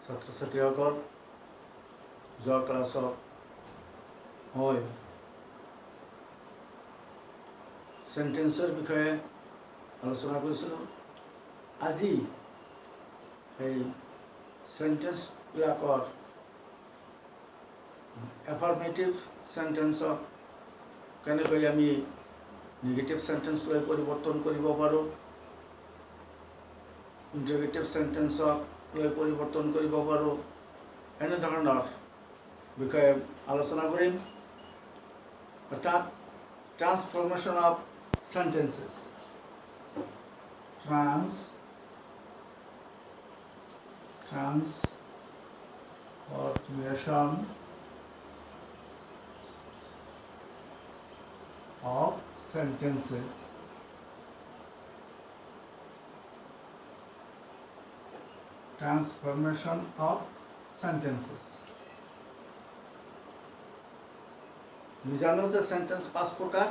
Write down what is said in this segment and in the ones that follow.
ছাত্ৰ ছাত্ৰীসকল যোৱা ক্লাছত মই সেন্টেন্সৰ বিষয়ে আলোচনা কৰিছিলোঁ। আজি এই সেন্টেন্সবিলাকৰ এফাৰ্মেটিভ সেন্টেন্সক কেনেকৈ আমি নিগেটিভ সেন্টেন্সলৈ পৰিৱৰ্তন কৰিব পাৰোঁ, ইন্টাৰগেটিভ সেন্টেন্সক লৈ পৰিৱৰ্তন কৰিব পাৰোঁ, এনেধৰণৰ বিষয়ে আলোচনা কৰিম। অৰ্থাৎ transformation of sentences, transformation of sentences, transformation of sentences. আমি জানো যে সেন্টেন্স পাঁচ প্ৰকাৰ,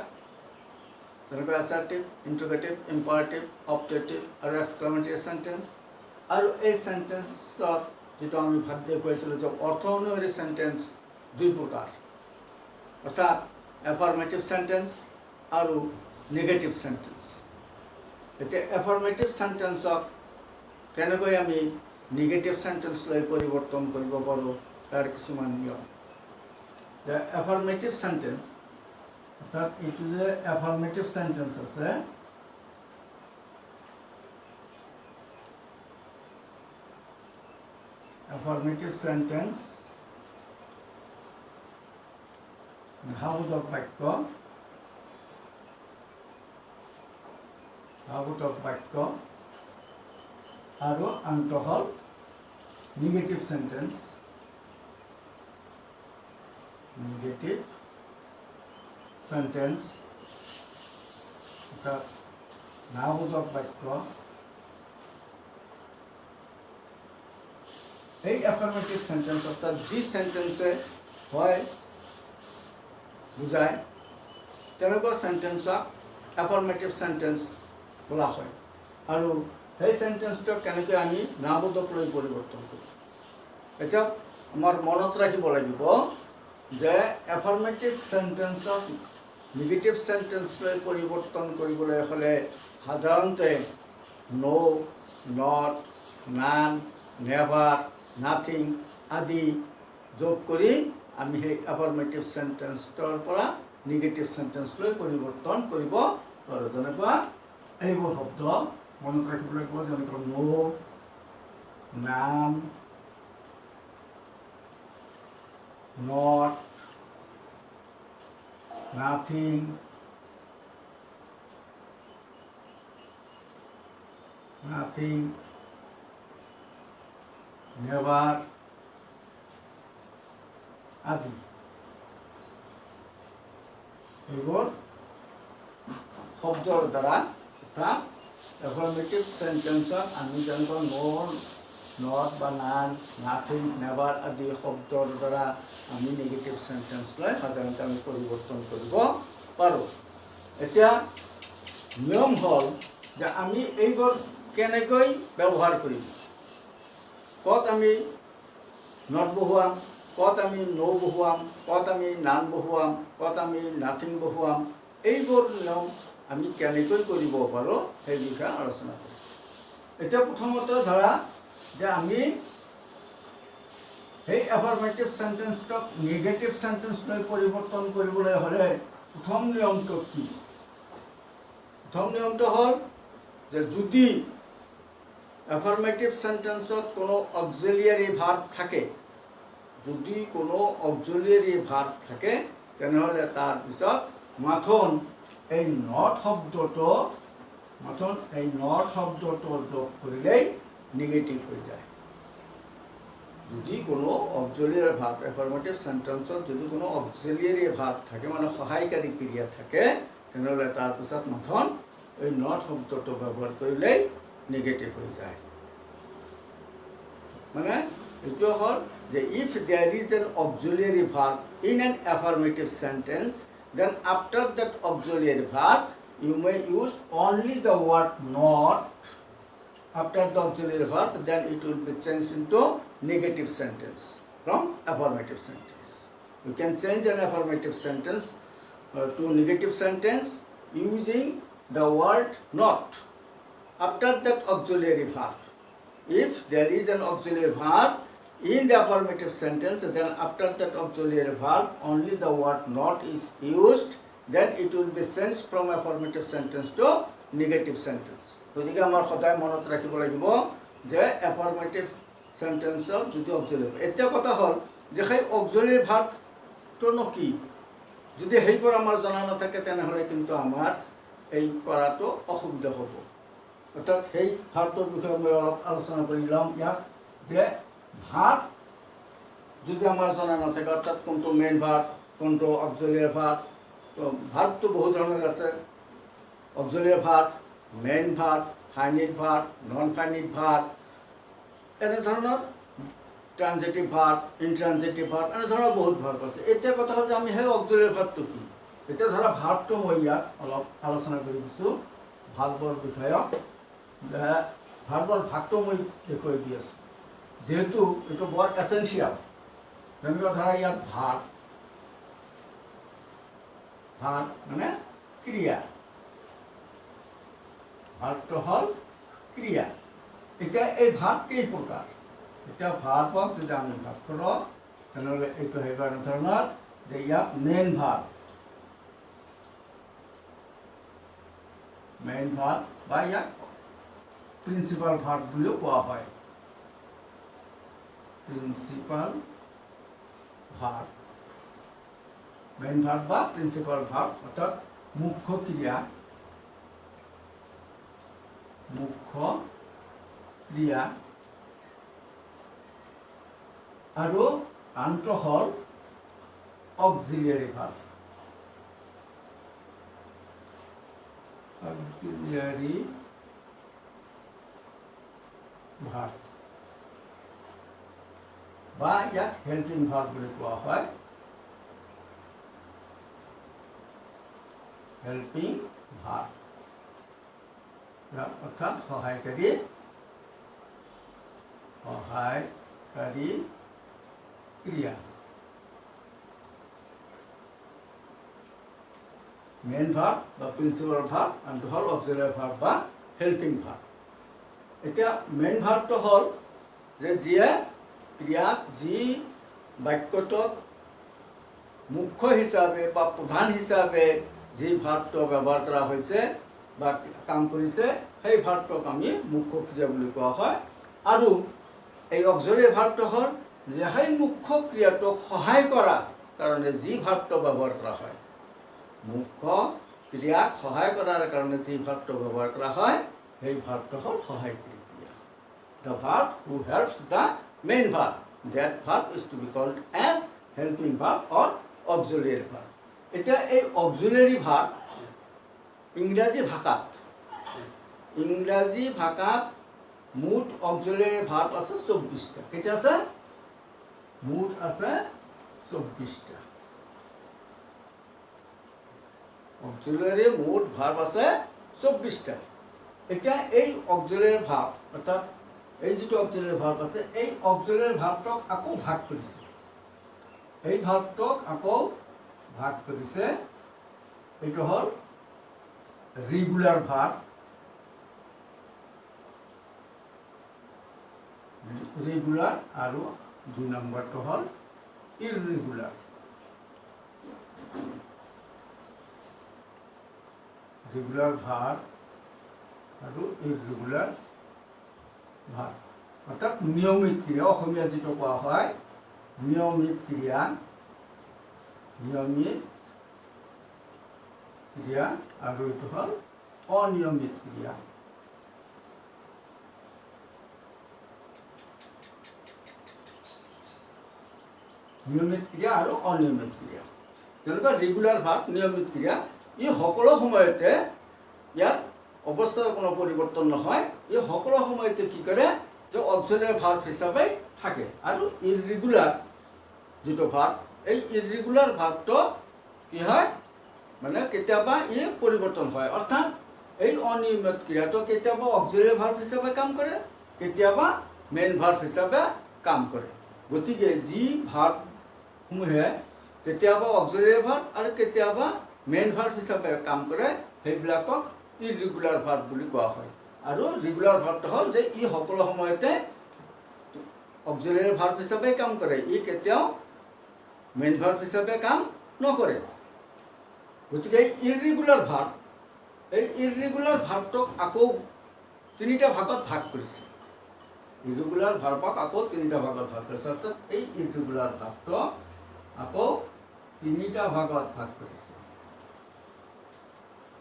যেনেকৈ অ্যাসাৰ্টিভ, ইন্টাৰগেটিভ, ইম্পাৰেটিভ, অপটেটিভ আৰু এক্সক্লেমেটৰী সেন্টেন্স। আৰু এই সেন্টেন্সত যেটো আমি ভাগ দেখুৱাইছিলোঁ যে অৰ্থ অনুসৰি সেন্টেন্স দুই প্ৰকাৰ, অৰ্থাৎ এফাৰ্মেটিভ সেন্টেন্স আৰু নেগেটিভ সেন্টেন্স। এতিয়া এফাৰ্মেটিভ সেন্টেন্সক কেনেকৈ আমি নেগেটিভ সেন্টেন্সলৈ পৰিৱৰ্তন কৰিব পাৰোঁ তাৰ কিছুমান নিয়ম। এফাৰ্মেটিভ সেন্টেন্স অৰ্থাৎ এইটো যে এফাৰ্মেটিভ সেন্টেন্স আছে, এফাৰ্মেটিভ সেন্টেন্স হাবোধক বাক্য, আৰু আনটো হ'ল নেগেটিভ সেন্টেন্স, অৰ্থাৎ নাবোধক বাক্য। এই এফাৰ্মেটিভ সেন্টেন্স অৰ্থাৎ যি সেন্টেন্সে হয় বুঝায় তেনেকুৱা সেন্টেন্সক এফাৰ্মেটিভ সেন্টেন্স বলা হয়। আৰু সেই সেন্টেন্সটো কেনেকৈ আমি নাবোধকলৈ পৰিৱৰ্তন কৰোঁ। এতিয়া আমাৰ মনত ৰাখিব লাগিব যে এফাৰ্মেটিভ সেন্টেন্সক নেগেটিভ সেন্টেন্সলৈ পৰিৱৰ্তন কৰিবলৈ হ'লে সাধাৰণতে নো, নট, নান, নেভাৰ, নাথিং আদি যোগ কৰি আমি সেই এফাৰ্মেটিভ সেন্টেন্সৰ পৰা নেগেটিভ সেন্টেন্সলৈ পৰিৱৰ্তন কৰিব পাৰোঁ। যেনেকুৱা এইবোৰ শব্দ মনত ৰাখিব লাগিব, যেনেকৈ নো, নান, নট, নাথিং, নেভাৰ আদি। এইবোৰ শব্দৰ দ্বাৰা অৰ্থাৎ এফাৰ্মেটিভ সেন্টেন্সক আমি যেনেকৈ নো, নট বা নান, নাথিং, নেভাৰ আদি শব্দৰ দ্বাৰা আমি নেগেটিভ সেন্টেন্সলৈ সাধাৰণতে আমি পৰিৱৰ্তন কৰিব পাৰোঁ। এতিয়া নিয়ম হ'ল যে আমি এইবোৰ কেনেকৈ ব্যৱহাৰ কৰিম, ক'ত আমি নট বহুৱাম, ক'ত আমি নো বহুৱাম, ক'ত আমি নান বহুৱাম, ক'ত আমি নাথিং বহুৱাম, এইবোৰ নিয়ম আমি কেনেকৈ কৰিব পাৰোঁ সেই বিষয়ে আলোচনা কৰিম। এতিয়া প্ৰথমতে ধৰা যে আমি সেই এফাৰ্মেটিভ সেন্টেন্সটোক নেগেটিভ সেন্টেন্সলৈ পৰিৱৰ্তন কৰিবলৈ হ'লে প্ৰথম নিয়মটো কি? প্ৰথম নিয়মটো হ'ল যে যদি এফাৰ্মেটিভ সেন্টেন্সত কোনো অক্সিলিয়াৰী ভাৰ্ব থাকে, তেনেহ'লে তাৰ পিছত মাথোন এই নট শব্দটো যোগ কৰিলেই নেগেটিভ হৈ যায়। যদি কোনো অক্সিলিয়াৰী ভাৰ্ব এফাৰ্মেটিভ সেন্টেন্সত যদি কোনো অক্সিলিয়াৰী ভাৰ্ব থাকে, মানে সহায়কাৰী ক্ৰিয়া থাকে, তেনেহ'লে তাৰ পিছত মাথোন এই নট শব্দটো ব্যৱহাৰ কৰিলেই নেগেটিভ হৈ যায়। মানে এইটো হ'ল যে if there is an auxiliary verb in an affirmative sentence, then after that auxiliary verb you may use only the word not after the auxiliary verb, then it will be changed into negative sentence from affirmative sentence. You can change an affirmative sentence to negative sentence using the word not after that auxiliary verb. If there is an auxiliary verb in the affirmative sentence, then after that auxiliary verb only the word not is used, then it will be changed from affirmative sentence to negative sentence. গতিকে আমাৰ সদায় মনত ৰাখিব লাগিব যে affirmative sentence-ত যদি auxiliary, এতিয়া কথা হ'ল যে সেই auxiliary verb-টোনো কি, যদি সেইবোৰ আমাৰ জনা নাথাকে তেনেহ'লে কিন্তু আমাৰ এই কৰাটো অসুবিধা হ'ব। অৰ্থাৎ সেই ভাৰ্বটোৰ বিষয়ে মই অলপ আলোচনা কৰি ল'ম ইয়াত যে ভাৰ্ব যদি আমাৰ জনা নাথাকে, অৰ্থাৎ কোনটো মেইন ভাৰ্ব কোনটো অক্সিলিয়াৰী ভাৰ্ব, তো ভাৰ্বটো বহুত ধৰণৰ আছে, auxiliary verb, main verb, finite verb, non finite verb, এনেধৰণৰ ট্ৰানজিটিভ ভাৰ্ব, ইনট্ৰানজিটিভ ভাৰ্ব, এনেধৰণৰ বহুত ভাৰ্ব আছে। এতিয়া কথা হ'ল যে আমি সেই অক্সিলিয়াৰী ভাৰ্বটো কি, এতিয়া ধৰা ভাৰ্বটো মই ইয়াত অলপ আলোচনা কৰি দিছোঁ ভাৰ্বৰ বিষয়ক। ভাৰ্বৰ ভাগটো মই দেখুৱাই দি আছোঁ যেহেতু এইটো বৰ এছেঞ্চিয়েল। যেনেকৈ ধৰা ইয়াত ভাৰ্ব, ভাৰ্ব মানে ক্ৰিয়া, ভাৰ্বটো হ'ল ক্ৰিয়া। এতিয়া এই ভাৰ্ব কেই প্ৰকাৰ, এতিয়া ভাৰ্বক যদি আমি ভাগ কৰোঁ তেনেহ'লে এইটো আহিব এনেধৰণৰ যে ইয়াত মেইন ভাৰ্ব, মেইন ভাৰ্ব বা ইয়াক প্ৰিন্সিপাল ভাৰ্ব বুলিও কোৱা হয়। প্ৰিন্সিপাল ভাৰ্ব, মেইন ভাৰ্ব বা প্ৰিন্সিপাল ভাৰ্ব অৰ্থাৎ মুখ্য ক্ৰিয়া, মুখ্য ক্ৰিয়া আৰু আনটো হ'ল অক্সিলিয়াৰী ভাৰ্ব। অক্সিলিয়াৰী ভাৰ্ব বা ইয়াক হেল্পিং ভাৰ্ব বুলি কোৱা হয়। হেল্পিং ভাৰ্ব অৰ্থাৎ সহায়কাৰী, সহায়কাৰী ক্ৰিয়া। মেইন ভাৰ্ব বা প্ৰিন্সিপাল ভাৰ্ব, আনটো হ'ল অক্সিলিয়াৰী ভাৰ্ব বা হেল্পিং ভাৰ্ব। এতিয়া মেইন ভাৰ্বটো হ'ল যে যিয়ে ক্ৰিয়াক, যি বাক্যটোত মুখ্য হিচাপে বা প্ৰধান হিচাপে যি ভাৰ্বটো ব্যৱহাৰ কৰা হৈছে বা কাম কৰিছে সেই ভাৰ্বটোক আমি মুখ্য ক্ৰিয়া বুলি কোৱা হয়। আৰু এই অক্সিলিয়াৰী ভাৰ্বটো হ'ল যে সেই মুখ্য ক্ৰিয়াটোক সহায় কৰাৰ কাৰণে যি ভাৰ্বটো ব্যৱহাৰ কৰা হয়, মুখ্য ক্ৰিয়াক সহায় কৰাৰ কাৰণে যি ভাৰ্বটো ব্যৱহাৰ কৰা হয় সেই ভাৰ্বটো হ'ল সহায়কাৰী ক্ৰিয়া। The verb who helps the main verb, that verb is to be called as helping verb or auxiliary verb. এতিয়া এই অক্সিলিয়াৰী ভাৰ্ব ইংৰাজী ভাষাত মুঠ অক্সিলিয়াৰী ভাৰ্ব আছে 24টা। কেইটা আছে? মুঠ আছে 24টা। অক্সিলিয়াৰী মুঠ ভাৰ্ব আছে 24টা। এতিয়া এই অক্সিলিয়াৰী ভাৰ্ব অৰ্থাৎ এই যিটো অক্সিলিয়াৰী ভাৰ্ব আছে, এই অক্সিলিয়াৰী ভাৰ্বটোক আকৌ ভাগ কৰিছে, এই ভাৰ্বটোক আকৌ ভাগ কৰিছে। এইটো হ'ল ৰেগুলাৰ ভাৰ্ব, ৰেগুলাৰ, আৰু 2 নম্বৰটো হ'ল ইৰৰেগুলাৰ। ৰেগুলাৰ ভাৰ্ব আৰু ইৰৰেগুলাৰ ভাৰ্ব অৰ্থাৎ নিয়মিত ক্ৰিয়া, অসমীয়াত যিটো কোৱা হয় নিয়মিত ক্ৰিয়া, নিয়মিত ক্ৰিয়া, আৰু এইটো হ'ল অনিয়মিত ক্ৰিয়া। নিয়মিত ক্ৰিয়া আৰু অনিয়মিত ক্ৰিয়া। যেনেকুৱা ৰেগুলাৰ ভাৰ্ব নিয়মিত ক্ৰিয়া, ই সকলো সময়তে ইয়াত অৱস্থাৰ কোনো পৰিৱৰ্তন নহয়, ই সকলো সময়তে কি কৰে যে অক্সিলিয়াৰী ভাৰ্ব হিচাপে থাকে। আৰু ইৰৰেগুলাৰ যিটো ভাৰ্ব, এই ইৰৰেগুলাৰ ভাৰ্বটো কি হয় মানে কেতিয়াবা ই পৰিৱৰ্তন হয়, অৰ্থাৎ এই অনিয়মিত ক্ৰিয়াটো কেতিয়াবা অক্সিলিয়াৰী ভাৰ্ব হিচাপে কাম কৰে, কেতিয়াবা মেইন ভাৰ্ব হিচাপে কাম কৰে। গতিকে যি ভাৰ্বসমূহে কেতিয়াবা অক্সিলাৰী ভাৰ্ব আৰু কেতিয়াবা মেইন ভাৰ্ব হিচাপে কাম কৰে সেইবিলাকক ইৰেগুলাৰ ভাৰ্ব বুলি কোৱা হয়। আৰু ৰেগুলাৰ ভাৰ্বটো হ'ল যে ই সকলো সময়তে অক্সিলাৰী ভাৰ্ব হিচাপে কাম কৰে, ই কেতিয়াও মেইন ভাৰ্ব হিচাপে কাম নকৰে। গতিকে ইৰেগুলাৰ ভাৰ্ব, এই ইৰেগুলাৰ ভাৰ্বটোক আকৌ তিনিটা ভাগত ভাগ কৰিছে। ইৰেগুলাৰ ভাৰ্বক আকৌ তিনিটা ভাগত ভাগ কৰিছে, অৰ্থাৎ এই ইৰেগুলাৰ ভাৰ্বটোক আকৌ তিনিটা ভাগত ভাগ কৰিছে।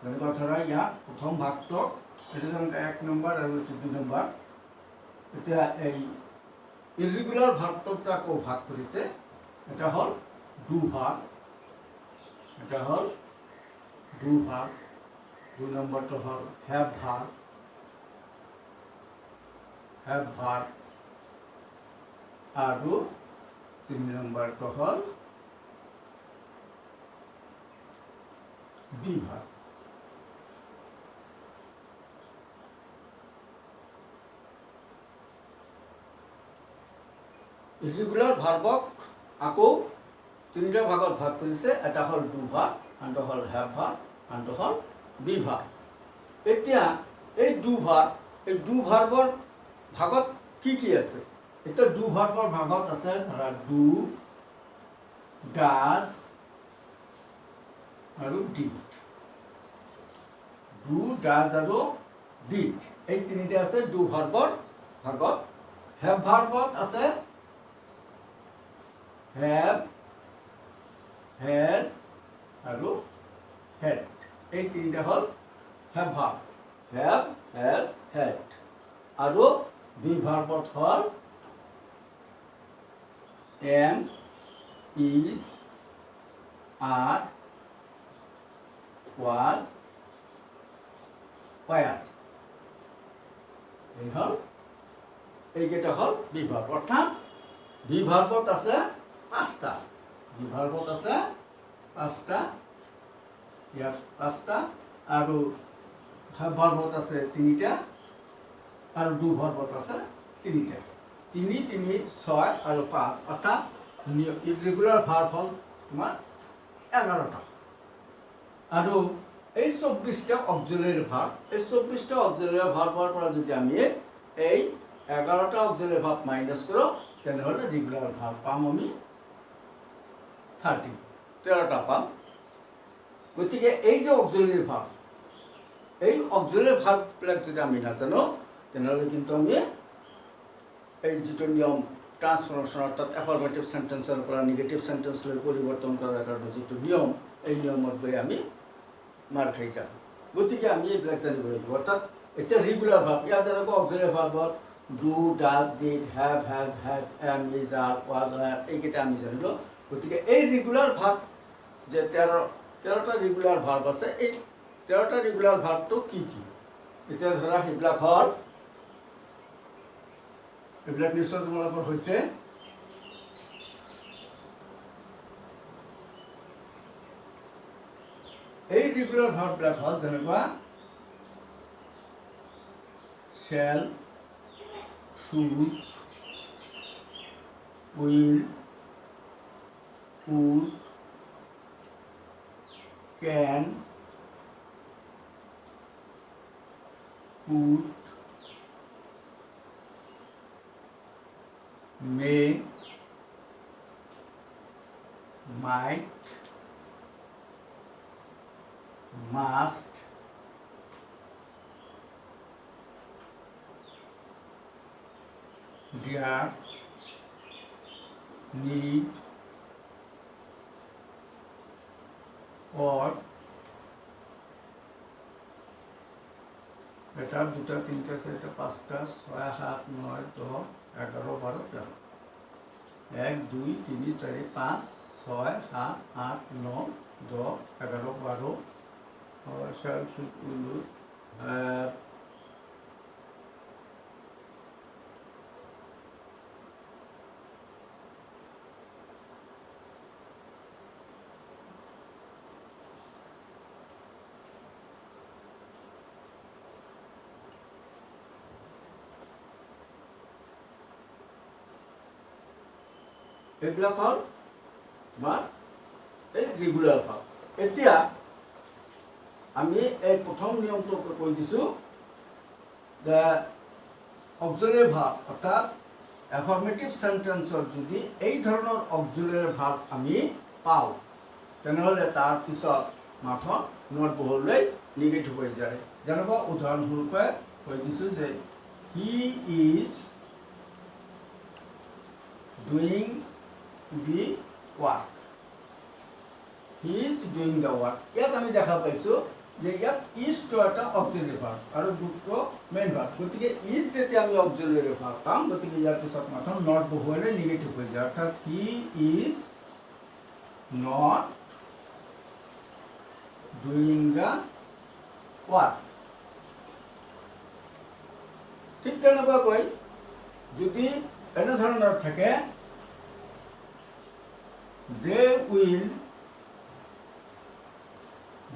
যেনেকুৱা ধৰা ইয়াত প্ৰথম ভাগটোক এইটো যেনেকৈ 1 নম্বৰ আৰু এইটো 2 নম্বৰ। এতিয়া এই ইৰেগুলাৰ ভাৰ্বটোক আকৌ ভাগ কৰিছে, এটা হ'ল ডু ভাৰ্ব, এটা হ'ল ডু ভাৰ্ব, 2 নম্বৰটো হ'ল হেভ ভাৰ্ব, হেভ ভাৰ্ব, আৰু 3 নম্বৰটো হ'ল বি ভাৰ্ব। ইৰেগুলাৰ ভাৰ্বক আকৌ তিনিটা ভাগত ভাগ কৰিছে, এটা হ'ল ডু ভাৰ্ব, আনটো হ'ল হেভ ভাৰ্ব, আনটো হ'ল বি ভাৰ্ব। এতিয়া এই ডু ভাৰ্বৰ ভাগত কি কি আছে? এতিয়া ডু ভাৰ্বৰ ভাগত আছে ধৰা ডু, ডাজ আৰু ডিড। ডু, ডাজ আৰু ডিড এই তিনিটা আছে ডু ভাৰ্বৰ ভাগত। হেভ ভাৰ্বত আছে হেভ, হেজ আৰু হেড, এই তিনিটা হ'ল have verb, have, has, had. আৰু বি ভাৰ্বত হ'ল am, is, are, was, were. এই হ'ল, এইকেইটা হ'ল বি ভাৰ্ব। অৰ্থাৎ বি ভাৰ্বত আছে 5টা, বি ভাৰ্বত আছে 5টা, ইয়াত 5টা, আৰু হেভ ভাৰ্বত আছে 3টা, আৰু ডু ভাৰ্বত আছে 3টা। 3, 3, 6 আৰু 5, অৰ্থাৎ ইৰেগুলাৰ ভাৰ্ব হ'ল তোমাৰ 11টা। আৰু এই 24টা অক্সিলাৰী ভাৰ্ব, এই 24টা অক্সিলাৰী ভাৰ্বৰ পৰা যদি আমি এই 11টা অক্সিলাৰী ভাৰ্ব মাইনাছ কৰোঁ, তেনেহ'লে ৰেগুলাৰ ভাৰ্ব পাম আমি 13টা পাম। গতিকে এই যে অক্সিলাৰী ভাৰ্ব, এই অক্সিলাৰী ভাৰ্ববিলাক যদি আমি নাজানো, তেনেহ'লে কিন্তু আমি এই যিটো নিয়ম ট্ৰান্সফৰ্মেশ্যন, অৰ্থাৎ এফাৰ্মেটিভ চেণ্টেন্সৰ পৰা নিগেটিভ চেণ্টেন্সলৈ পৰিৱৰ্তন কৰাৰ কাৰণে যিটো নিয়ম, এই নিয়মত গৈ আমি মাৰ খাই যাম। গতিকে আমি এইবিলাক জানিব লাগিব। অৰ্থাৎ এতিয়া ৰেগুলাৰ ভাৰ্ব, ইয়াত যেনেকৈ অক্সিলাৰী ভাৰ্বত do, does, did, have, has, had, am, is, are, was, were, এইকেইটা আমি জানিলোঁ। গতিকে এই ৰেগুলাৰ ভাৰ্ব যে 13টা ৰেগুলাৰ ভাৰ্ব আছে, এই 13টা ৰেগুলাৰ ভাৰ্বটো কি কি? এতিয়া ধৰা সেইবিলাক হ'ল, এইবিলাক নিশ্চয় তোমালোকৰ হৈছে। এই ৰেগুলাৰ ভাৰ্ববিলাক হ'ল যেনেকুৱা shall, should, will, could, can, could, may, might, must, dare, need, or, এটা, দুটা, তিনটা, চাৰিটা, পাঁচটা, 6, 7, 9, 10, 11, 12, 13। 1, 2, 3, 4, 5, 6, 7, 8, 9, 10, 11, 12, shall, should, will, have, এইবিলাক হ'ল আমাৰ এই ৰেগুলাৰ ভাৰ্ব। এতিয়া আমি এই প্ৰথম নিয়মটো কৈ দিছোঁ যে অক্সিলাৰী ভাৰ্ব অৰ্থাৎ এফাৰ্মেটিভ সেন্টেন্সত যদি এই ধৰণৰ অক্সিলাৰী ভাৰ্ব আমি পাওঁ তেনেহ'লে তাৰ পিছত মাথন নট বহলাই নিগেটিভ হৈ যায়। যেনেকুৱা উদাহৰণস্বৰূপে কৈ দিছোঁ যে he is doing the work. He is doing the work. ইয়াত আমি দেখা পাইছোঁ যে ইয়াত ইজটো এটা অক্সিলাৰী ভাৰ্ব আৰু দুটো মেইন ভাৰ্ব। গতিকে ইজ যেতিয়া আমি অক্সিলাৰী ভাৰ্ব পাম গতিকে ইয়াৰ পিছত মাথন নট বহুৱালে নিগেটিভ হৈ যায়। অৰ্থাৎ he is not doing the work. ঠিক তেনেকুৱাকৈ যদি এনেধৰণৰ থাকে they will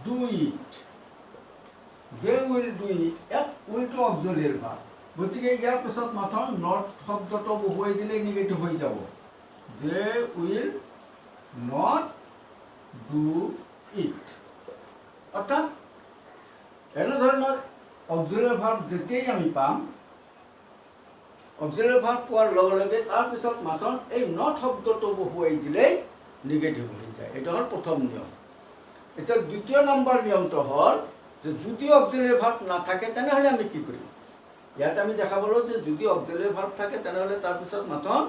do it. They will do it, ইয়াত উইলটো অক্সিলাৰী ভাৰ্ব। গতিকে ইয়াৰ পিছত মাথন নট শব্দটো বহুৱাই দিলে নিগেটিভ হৈ যাব। They will not do it. অৰ্থাৎ এনেধৰণৰ অক্সিলাৰী ভাৰ্ব যেতিয়াই আমি পাম অক্সিলাৰী ভাৰ্ব পোৱাৰ লগে লগে তাৰপিছত মাথন এই নট শব্দটো বহুৱাই দিলেই নিগেটিভ হৈ যায়। এইটো হ'ল প্ৰথম নিয়ম। এতিয়া দ্বিতীয় নম্বৰ নিয়মটো হ'ল যে যদি অক্সিলাৰী ভাৰ্ব নাথাকে তেনেহ'লে আমি কি কৰিম। ইয়াত আমি দেখা পালোঁ যে যদি অক্সিলাৰী ভাৰ্ব থাকে তেনেহ'লে তাৰপিছত মাথন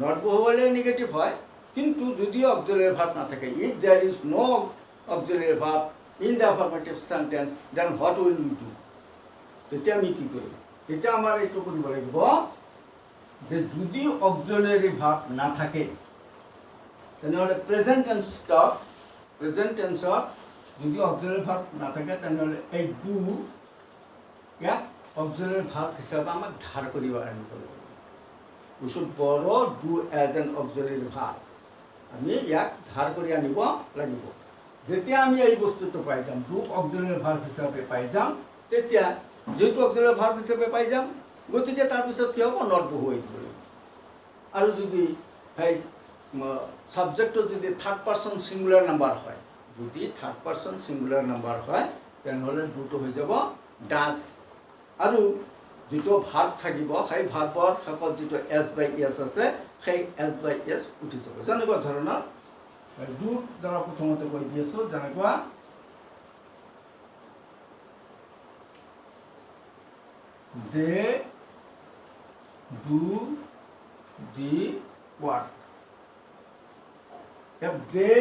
নট বহুৱালে নিগেটিভ হয়। কিন্তু যদি অক্সিলাৰী ভাৰ্ব নাথাকে, if there is no auxiliary verb in the affirmative sentence then what will you do. তেতিয়া আমি কি কৰিম? তেতিয়া আমাৰ এইটো কৰিব লাগিব যে যদি অক্সিলাৰী ভাৰ্ব নাথাকে তেনেহ'লে প্ৰেজেণ্ট টেন্সত যদি অক্সিলাৰী ভাৰ্ব নাথাকে তেনেহ'লে এই ডু ইয়াক অক্সিলাৰী ভাৰ্ব হিচাপে আমাক ধাৰ কৰিব আনিব লাগিব। We should borrow do as an auxiliary verb. আমি ইয়াক ধাৰ কৰি আনিব লাগিব। যেতিয়া আমি এই বস্তুটো পাই যাম, ডু অক্সিলাৰী ভাৰ্ব হিচাপে পাই যাম, তেতিয়া যেহেতু অক্সিলাৰী ভাৰ্ব হিচাপে পাই যাম গতিকে তাৰপিছত কি হ'ব নট বহুৱাই দিব লাগিব। আৰু যদি সেই সাবজেক্টটো যদি থাৰ্ড পাৰ্চন সিঙ্গুলাৰ নাম্বাৰ হয়, যদি থাৰ্ড পাৰ্চন সিঙ্গুলাৰ নাম্বাৰ হয় তেনেহ'লে ডুটো হৈ যাব ডাজ। আৰু যিটো ভাৰ্ব থাকিব সেই ভাৰ্বৰ শেষত যিটো এছ বাই এছ আছে সেই এছ বাই এছ উঠি যাব। যেনেকুৱা ধৰণৰ ডুৰ দ্বাৰা প্ৰথমতে কৈ দি আছোঁ, যেনেকুৱা they do the work. They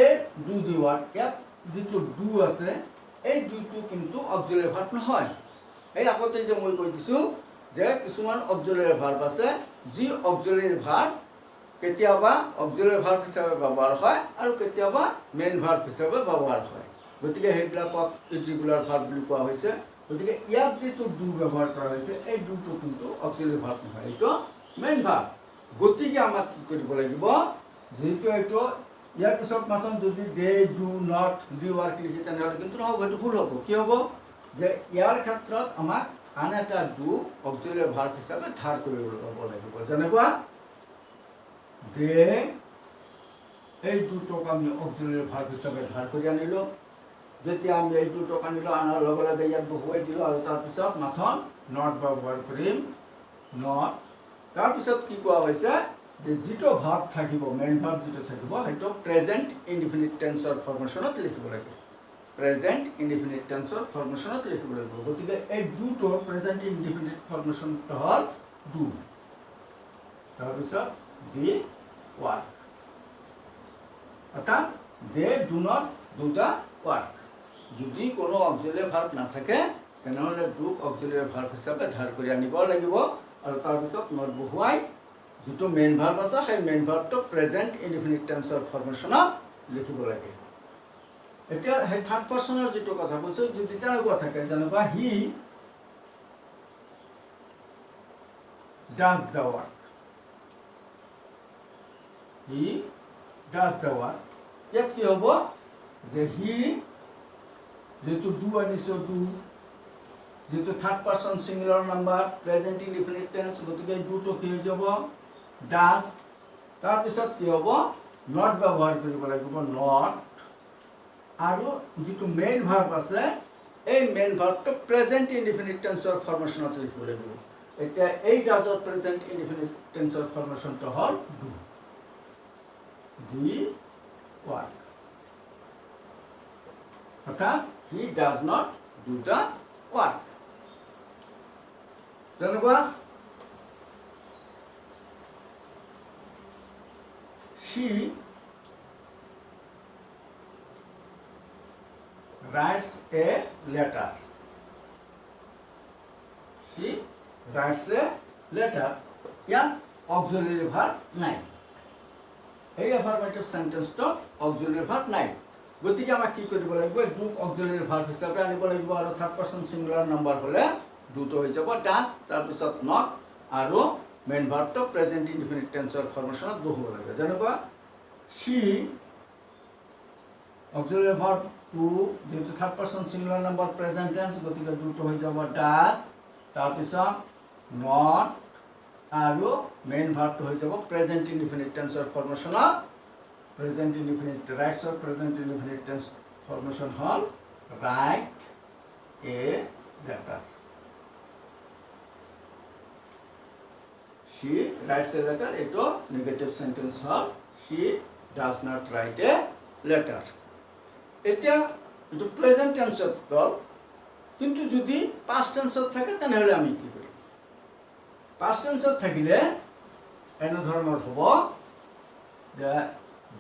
do the work, ইয়াত যিটো ডু আছে এই ডুটো কিন্তু অক্সিলাৰী ভাৰ্ব নহয়। এই আগতে যে মই কৈ দিছোঁ যে কিছুমান অক্সিলাৰী ভাৰ্ব আছে যি অক্সিলাৰী ভাৰ্ব কেতিয়াবা অক্সিলাৰী ভাৰ্ব হিচাপে ব্যৱহাৰ হয় আৰু কেতিয়াবা মেইন ভাৰ্ব হিচাপে ব্যৱহাৰ হয়। গতিকে সেইবিলাকক ইৰেগুলাৰ ভাৰ্ব বুলি কোৱা হৈছে। গতিকে ইয়াত যিটো ডু ব্যৱহাৰ কৰা হৈছে এই ডুটো কিন্তু অক্সিলাৰী ভাৰ্ব নহয়, এইটো মেইন ভাৰ্ব। গতিকে আমাক কি কৰিব লাগিব, যিহেতু এইটো ইয়াৰ পিছত মাথন যদি they do not D work লিখি তেনেহ'লে কিন্তু নহ'ব, এইটো ভুল হ'ব। কি হ'ব যে ইয়াৰ ক্ষেত্ৰত আমাক আন এটা ডু অক্সিলাৰী ভাৰ্ব হিচাপে ধাৰ কৰি ল'ব লাগিব। যেনেকুৱা দে, এই দুটোক আমি অক্সিলাৰী ভাৰ্ব হিচাপে ধাৰ কৰি আনিলোঁ। যেতিয়া আমি এই দুটোক আনিলোঁ, আনাৰ লগে লগে ইয়াত বহুৱাই দিলোঁ আৰু তাৰপিছত মাথন নট ব্যৱহাৰ কৰিম। নট তাৰপিছত কি কোৱা হৈছে যে যিটো ভাৰ্ব থাকিব, মেইন ভাৰ্ব যিটো থাকিব সেইটো প্ৰেজেণ্ট ইনডিফিনিট টেন্সৰ ফৰ্মেশ্যনত লিখিব লাগিব। প্ৰেজেণ্ট ইনডিফিনিট টেন্সৰ ফৰ্মেশ্যনত লিখিব লাগিব। গতিকে এই ডুটোৰ প্ৰেজেণ্ট ইনডিফিনিট ফৰ্মেশ্যনটো হ'ল ডু, তাৰপিছত দি ৱাৰ্ক। অৰ্থাৎ they do not do the work. যদি কোনো অক্সিলাৰী ভাৰ্ব নাথাকে তেনেহ'লে ডুক অক্সিলাৰী ভাৰ্ব হিচাপে ধাৰ কৰি আনিব লাগিব আৰু তাৰপিছত নট বহুৱাই যিটো মেইন ভাৰ্ব আছে সেই মেইন ভাৰ্বটো প্ৰেজেণ্ট ইনডিফিনিট টেন্সৰ ফৰ্মেশ্যনত লিখিব লাগে। এতিয়া সেই থাৰ্ড পাৰ্চনৰ যিটো কথা কৈছোঁ যদি তেনেকুৱা থাকে, যেনেকুৱা he does the work. He does the work, ইয়াত কি হ'ব যে হি যেহেতু ডু আনিছোঁ, ডু যেহেতু third person singular number present indefinite tense, গতিকে ডুটো কি হৈ যাব ডাজ। তাৰপিছত কি হ'ব নট ব্যৱহাৰ কৰিব লাগিব নট আৰু যিটো মেইন ভাৰ্ব আছে এই মেইন ভাৰ্বটো প্ৰেজেণ্ট ইনডিফিনিট টেন্সৰ ফৰ্মেশ্যনত লিখিব লাগিব এতিয়া এই ডাজৰ প্ৰেজেণ্ট ইনডিফিনিট টেন্সৰ ফৰ্মেশ্যনটো হ'ল ডু হি ৱাৰ্ক অৰ্থাৎ he does not do the work তেনেকুৱা she writes a letter. She writes a letter. Yeah, auxiliary verb 9. এই affirmative sentence to auxiliary verb 9. গতিকে আমাক কি কৰিব লাগিব ডু auxiliary verb হিচাপে আনিব লাগিব আৰু থাৰ্ড পাৰসন সিঙ্গুলাৰ নাম্বাৰ হলে দুটো হৈ যাব ডাজ তাৰপিছত নট আৰু মেইন ভাৰ্বটো প্ৰেজেন্ট ইনডিফিনিট টেন্সৰ ফৰ্মেশ্যনত দু হ'ব লাগে যেনেকুৱা she auxiliary verb টু যেহেতু third person singular number present tense গতিকে দুটো হৈ যাব ডাজ তাৰপিছত নট আৰু মেইন ভাৰ্বটো হৈ যাব প্ৰেজেন্ট ইনডিফিনিট টেন্সৰ ফৰ্মেশ্যনত প্ৰেজেন্ট ইনডিফিনিট ৰাইটছৰ প্ৰেজেন্ট ইনডিফিনিট টেন্স ফৰ্মেশ্যন হ'ল write a letter she writes a letter এটো নেগেটিভ সেন্টেন্স হ'ল she does not write a letter এতিয়া এটো প্রেজেন্ট টেন্সত গল কিন্তু যদি পাস্ট টেন্সত থাকে তেনেহলে আমি কি করি পাস্ট টেন্সত থাকিলে এনে ধৰণৰ হ'ব যে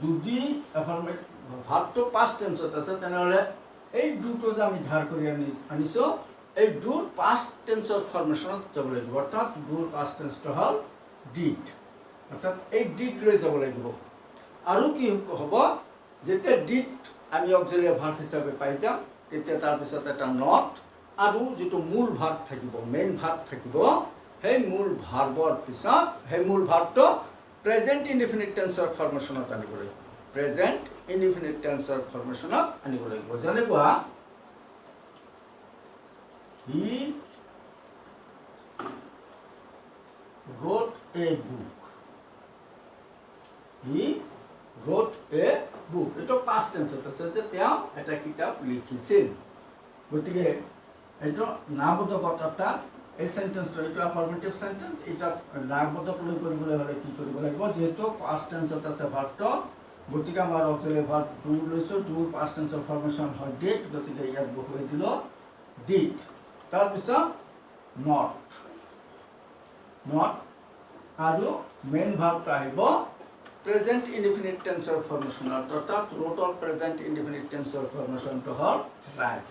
যদি affirmative ভাৰ্বটো পাস্ট টেন্সত আছে তেনেহলে এই দুটো যে আমি ধাৰ কৰি আনিছো এই ডুৰ পাস্ট টেন্সৰ ফৰ্মেশ্যনত যাব লাগিব অৰ্থাৎ ডুৰ পাস্ট টেন্সটো হ'ল ডিড অৰ্থাৎ এই ডিড লৈ যাব লাগিব আৰু কি হ'ব যেতিয়া ডিড আমি অক্সিলিয়াৰি ভাৰ্ব হিচাপে পাই যাম তেতিয়া তাৰ পিছত এটা নট আৰু যেটো মূল ভাৰ্ব থাকিব মেইন ভাৰ্ব থাকিব সেই মূল ভাৰ্বৰ পিছত সেই মূল ভাৰ্বটো প্ৰেজেন্ট ইনডিফিনিট টেন্সৰ ফৰ্মেশ্যনত আনিব লাগিব প্ৰেজেন্ট ইনডিফিনিট টেন্সৰ ফৰ্মেশ্যনত আনিব লাগিব যেনেকুৱা হি wrote a book he wrote a book এটো past tense আছে যে তেওঁ এটা কিতাপ লিখিছিল গতিকে এটো নামবোধক অর্থাৎ এই সেন্টেন্সটো এটো affirmative sentence এটা নামবোধক লৈ কৰিবলৈ হলে কি কৰিব লাগিব যেহেতু past tense আছে ভাৰ্বটো গতিকে আমাৰ অক্সিলিয়াৰি ভাৰ্ব ডু লৈছো ডু past tense ফৰ্মেশ্যন হয় did গতিকে ইয়াত বহুৱাই দিলো did তাৰ পিছত not আৰু মেইন ভাৰ্বটো আহিব প্ৰেজেন্ট ইনডিফিনিট টেন্সৰ ফৰ্মেশ্যনত অৰ্থাৎ ৰোটৰ প্ৰেজেন্ট ইনডিফিনিট টেন্সৰ ফৰ্মেশ্যনটো হ'ল write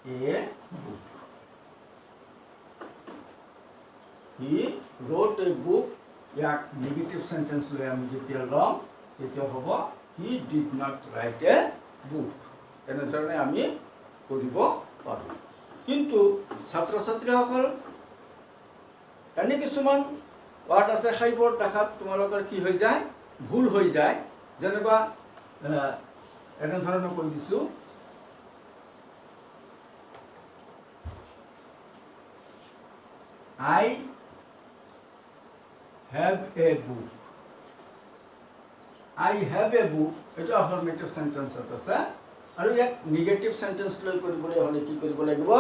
A book he wrote a book ইয়াক নেগেটিভ সেন্টেন্স লৈ আমি যেতিয়া লম তেতিয়া হ'ব he did not right A book এনেধৰণে আমি কৰিব পাৰোঁ কিন্তু ছাত্ৰ ছাত্ৰীসকল এনে কিছুমান ওয়াৰ্ড আছে সেইবোৰ দেখাত তোমালোকৰ কি হৈ যায় ভুল হৈ যায় যেনেবা এনে ধৰণৰ কৈ দিছো I have a book I have a book এটা affirmative sentence আছে আৰু ইয়াক নেগেটিভ সেন্টেন্স লৈ কৰিবলৈ হলে কি কৰিব লাগিব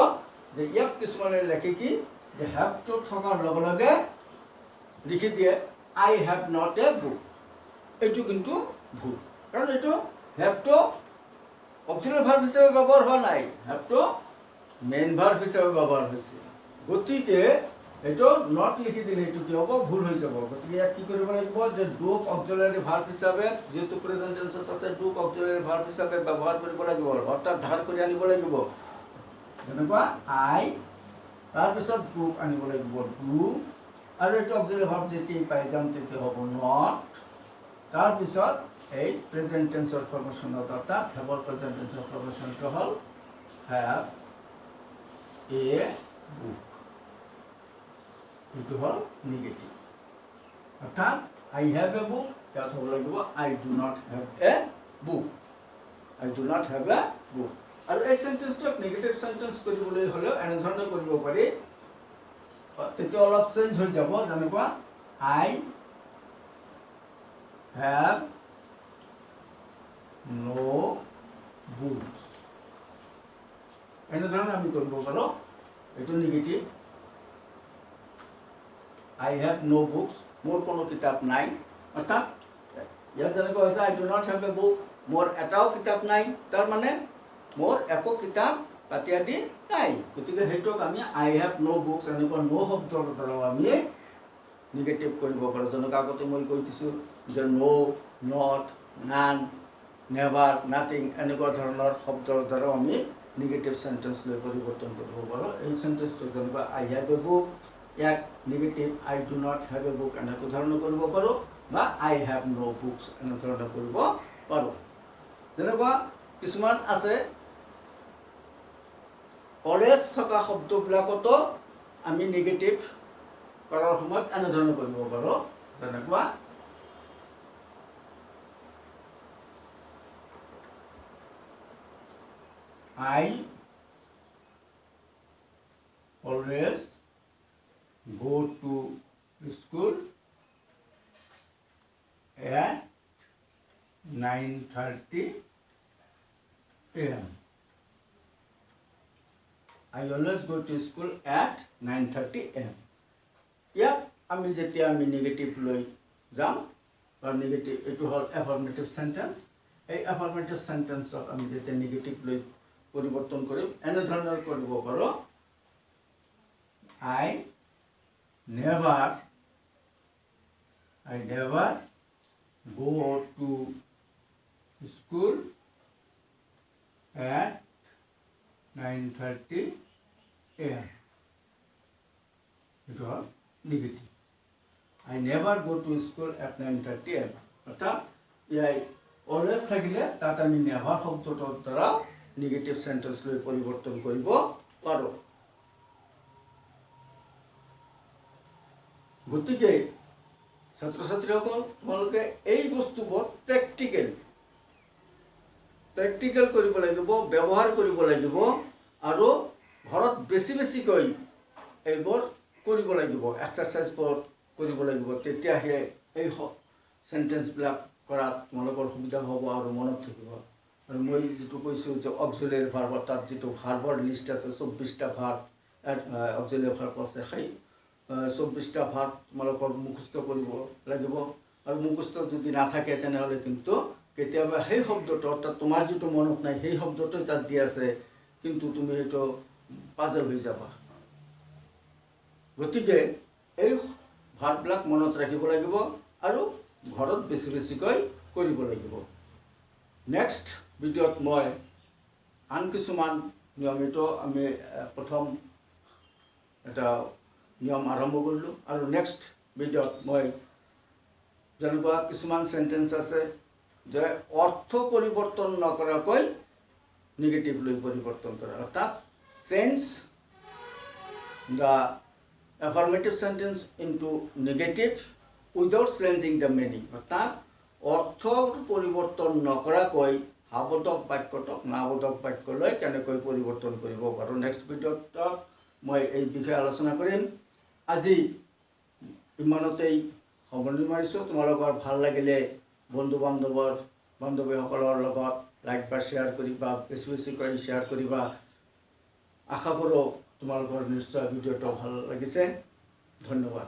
যে ইয়াক কিছুমানে লেখে কি যে have to থকাৰ লগে লগে লিখি দিয়ে I have not a book এটো কিন্তু ভুল কাৰণ এটো have to অক্সিলিয়াৰি ভাৰ্ব হিচাপে ব্যৱহাৰ হোৱা নাই have to মেইন ভাৰ্ব হিচাপে ব্যৱহাৰ হৈছে গতিকে এটো নট লিখি দিলে এটো কি হ'ব ভুল হৈ যাব গতিকে ইয়াক কি কৰিব লাগিব যে ডু অক্সিলিয়াৰি ভাৰ্ব হিচাপে যেহেতু প্ৰেজেন্ট টেন্সত আছে ডু অক্সিলিয়াৰি ভাৰ্ব হিচাপে ব্যৱহাৰ কৰিব লাগিব অৰ্থাৎ ধাৰ কৰি আনিব লাগিব যেনেকুৱা I তাৰ পিছত বুক আনিব লাগিব ডু আৰু এটো অক্সিলিয়াৰি ভাৰ্ব যেতিয়া পাই যাম তেতিয়া হ'ব নট তাৰ পিছত এই প্ৰেজেন্ট টেন্সৰ ফৰ্মেশ্যনত অৰ্থাৎ হেভৰ প্ৰেজেন্ট টেন্সৰ ফৰ্মেশ্যনটো হ'ল have a book itu hal negatif. Artinya I have a book ইয়াত হ'ব লাগিব I do not have a book I do not have a book আৰু এই সেন্টেন্সটো নেগেটিভ সেন্টেন্স কৰিবলৈ হলে এনে ধৰণে কৰিব পাৰি তেতিয়া অলপ চেঞ্জ হৈ যাব যেনেকুৱা I have no books. এনেধৰণে আমি কৰিব পাৰোঁ এইটো negative I have no books মোৰ কোনো কিতাপ নাই অৰ্থাৎ ইয়াত যেনেকৈ হৈছে I do not have a book মোৰ এটাও কিতাপ নাই তাৰ মানে মোৰ একো কিতাপ পাতি আদি নাই গতিকে সেইটোক আমি I have no books এনেকুৱা no শব্দৰ দ্বাৰা আমি নিগেটিভ কৰিব পাৰোঁ যেনেকৈ আগতে মই কৈ দিছোঁ যে no not none never nothing এনেকুৱা ধৰণৰ শব্দৰ দ্বাৰা আমি নিগেটিভ সেন্টেন্স লৈ পৰিৱৰ্তন কৰিব পাৰোঁ এই সেন্টেন্সটো যেনেকৈ I have a book ইয়াক negative I do not have a book এনেকুৱা ধৰণৰ কৰিব পাৰোঁ বা I have no books এনেকুৱা ধৰণৰ কৰিব পাৰোঁ যেনেকুৱা কিছুমান আছে অলৱেজ থকা শব্দবিলাকতো আমি নিগেটিভ কৰাৰ সময়ত এনেধৰণে কৰিব পাৰোঁ যেনেকুৱা I always go to school at 9:30 a.m. I always go to school at 9:30 a.m. ইয়াত আমি যেতিয়া আমি নিগেটিভ লৈ যাম বা নিগেটিভ এইটো হ'ল এফাৰ্মেটিভ সেন্টেন্স এই এফাৰ্মেটিভ সেন্টেন্সক আমি যেতিয়া নিগেটিভ লৈ পৰিৱৰ্তন কৰিম এনেধৰণৰ কৰিব পাৰোঁ I never go to school at 9:30 a.m. It was negative. I never go to school at 9:30 a.m. অর্থাৎ ইয়াই অলৱেজ থাকিলে তাত আমি নেভাৰ শব্দটোৰ দ্বাৰা নিগেটিভ সেন্টেন্স লৈ পৰিৱৰ্তন কৰিব পাৰোঁ গতিকে ছাত্ৰ ছাত্ৰীসকল তোমালোকে এই বস্তুবোৰ প্ৰেক্টিকেল কৰিব লাগিব ব্যৱহাৰ কৰিব লাগিব আৰু ঘৰত বেছিকৈ এইবোৰ কৰিব লাগিব এক্সাৰসাইজবোৰ কৰিব লাগিব তেতিয়াহে এই সেন্টেন্সবিলাক কৰাত তোমালোকৰ সুবিধা হ'ব আৰু মনত থাকিব আৰু মই যেটো কৈছোঁ যে অক্সিলাৰী ভাৰ্ব তাত যেটো ভাৰ্বৰ লিষ্ট আছে 24টা ভাৰ্ব অক্সিলাৰী ভাৰ্ব আছে সেই 24টা ভাৰ্ব তোমালোকৰ মুখস্থ কৰিব লাগিব আৰু মুখস্থ যদি নাথাকে তেনেহ'লে কিন্তু কেতিয়াবা সেই শব্দটো অৰ্থাৎ তোমাৰ যেটো মনত নাই সেই শব্দটো তাত দি আছে কিন্তু তুমি এইটো পাজল হৈ যাবা গতিকে এই ভাৰ্ববিলাক মনত ৰাখিব লাগিব আৰু ঘৰত বেছিকৈ কৰিব লাগিব নেক্সট ভিডিঅ'ত মই আন কিছুমান নিয়মিত আমি প্ৰথম এটা নিয়ম আৰম্ভ কৰিলোঁ আৰু নেক্সট ভিডিঅ'ত মই যেনেকুৱা কিছুমান সেন্টেন্স আছে যে অৰ্থ পৰিৱৰ্তন নকৰাকৈ নিগেটিভ লৈ পৰিৱৰ্তন কৰা অৰ্থাৎ change the affirmative sentence into negative without changing the meaning অৰ্থাৎ অৰ্থৰ পৰিৱৰ্তন নকৰাকৈ হাবোধক বাক্যটোক নাবোধক বাক্যলৈ কেনেকৈ পৰিৱৰ্তন কৰিব পাৰোঁ নেক্সট ভিডিঅ'ত মই এই বিষয়ে আলোচনা কৰিম আজি ইমানতেই সামৰণি মাৰিছোঁ তোমালোকৰ ভাল লাগিলে বন্ধু বান্ধৱীসকলৰ লগত লাইক বা শ্বেয়াৰ কৰিবা বেছিকৈ শ্বেয়াৰ কৰিবা আশা কৰোঁ তোমালোকৰ নিশ্চয় ভিডিঅ'টো ভাল লাগিছে ধন্যবাদ